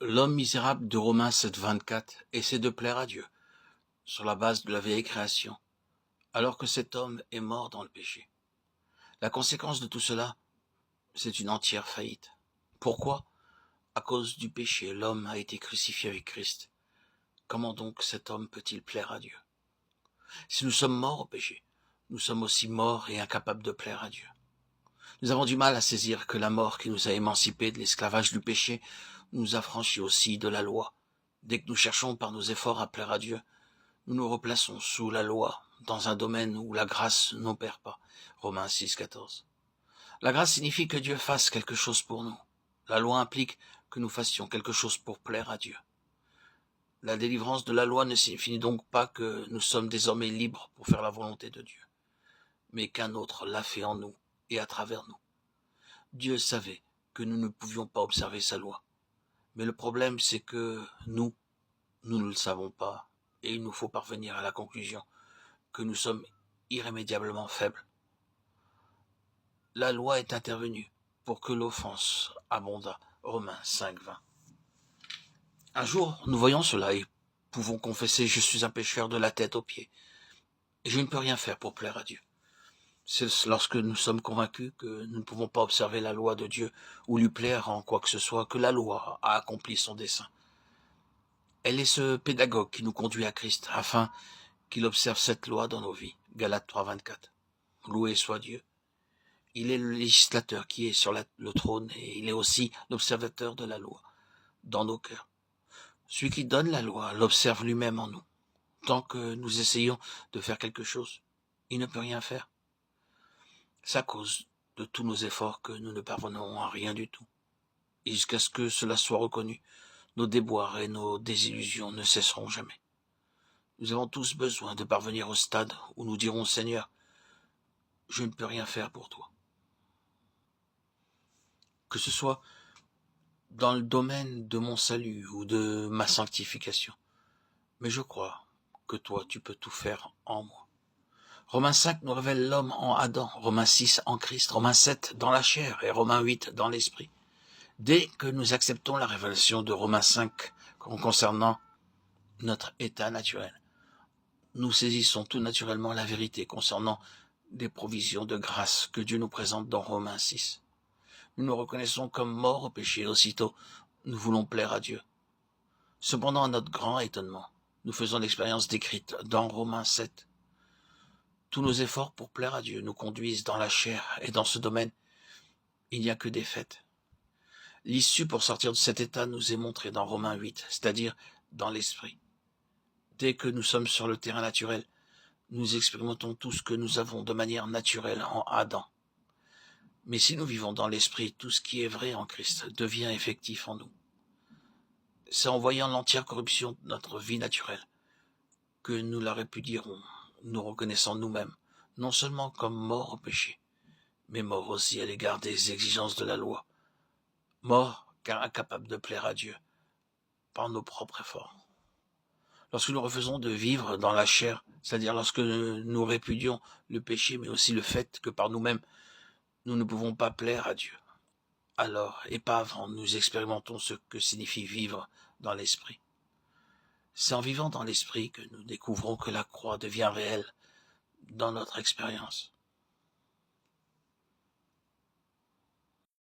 L'homme misérable de Romains 7,24 essaie de plaire à Dieu, sur la base de la vieille création, alors que cet homme est mort dans le péché. La conséquence de tout cela, c'est une entière faillite. Pourquoi? À cause du péché, l'homme a été crucifié avec Christ. Comment donc cet homme peut-il plaire à Dieu? Si nous sommes morts au péché, nous sommes aussi morts et incapables de plaire à Dieu. Nous avons du mal à saisir que la mort qui nous a émancipés de l'esclavage du péché nous affranchit aussi de la loi. Dès que nous cherchons par nos efforts à plaire à Dieu, nous nous replaçons sous la loi, dans un domaine où la grâce n'opère pas. Romains 6,14. La grâce signifie que Dieu fasse quelque chose pour nous. La loi implique que nous fassions quelque chose pour plaire à Dieu. La délivrance de la loi ne signifie donc pas que nous sommes désormais libres pour faire la volonté de Dieu, mais qu'un autre l'a fait en nous et à travers nous. Dieu savait que nous ne pouvions pas observer sa loi. Mais le problème, c'est que nous ne le savons pas, et il nous faut parvenir à la conclusion que nous sommes irrémédiablement faibles. La loi est intervenue pour que l'offense abondât. Romains 5,20. Un jour, nous voyons cela et pouvons confesser: je suis un pécheur de la tête aux pieds, et je ne peux rien faire pour plaire à Dieu. C'est lorsque nous sommes convaincus que nous ne pouvons pas observer la loi de Dieu ou lui plaire en quoi que ce soit que la loi a accompli son dessein. Elle est ce pédagogue qui nous conduit à Christ afin qu'il observe cette loi dans nos vies. Galates 3,24. Loué soit Dieu. Il est le législateur qui est sur le trône et il est aussi l'observateur de la loi dans nos cœurs. Celui qui donne la loi l'observe lui-même en nous. Tant que nous essayons de faire quelque chose, il ne peut rien faire. C'est à cause de tous nos efforts que nous ne parvenons à rien du tout. Et jusqu'à ce que cela soit reconnu, nos déboires et nos désillusions ne cesseront jamais. Nous avons tous besoin de parvenir au stade où nous dirons: Seigneur, je ne peux rien faire pour toi. Que ce soit dans le domaine de mon salut ou de ma sanctification. Mais je crois que toi, tu peux tout faire en moi. Romains 5 nous révèle l'homme en Adam, Romains 6 en Christ, Romains 7 dans la chair et Romains 8 dans l'esprit. Dès que nous acceptons la révélation de Romains 5 concernant notre état naturel, nous saisissons tout naturellement la vérité concernant des provisions de grâce que Dieu nous présente dans Romains 6. Nous nous reconnaissons comme morts au péché, aussitôt nous voulons plaire à Dieu. Cependant, à notre grand étonnement, nous faisons l'expérience décrite dans Romains 7. Tous nos efforts pour plaire à Dieu nous conduisent dans la chair, et dans ce domaine, il n'y a que défaite. L'issue pour sortir de cet état nous est montrée dans Romains 8, c'est-à-dire dans l'esprit. Dès que nous sommes sur le terrain naturel, nous expérimentons tout ce que nous avons de manière naturelle en Adam. Mais si nous vivons dans l'esprit, tout ce qui est vrai en Christ devient effectif en nous. C'est en voyant l'entière corruption de notre vie naturelle que nous la répudierons, nous reconnaissant nous-mêmes, non seulement comme morts au péché, mais morts aussi à l'égard des exigences de la loi. Morts car incapables de plaire à Dieu par nos propres efforts. Lorsque nous refusons de vivre dans la chair, c'est-à-dire lorsque nous répudions le péché, mais aussi le fait que par nous-mêmes, nous ne pouvons pas plaire à Dieu, alors, et pas avant, nous expérimentons ce que signifie vivre dans l'esprit. C'est en vivant dans l'esprit que nous découvrons que la croix devient réelle dans notre expérience.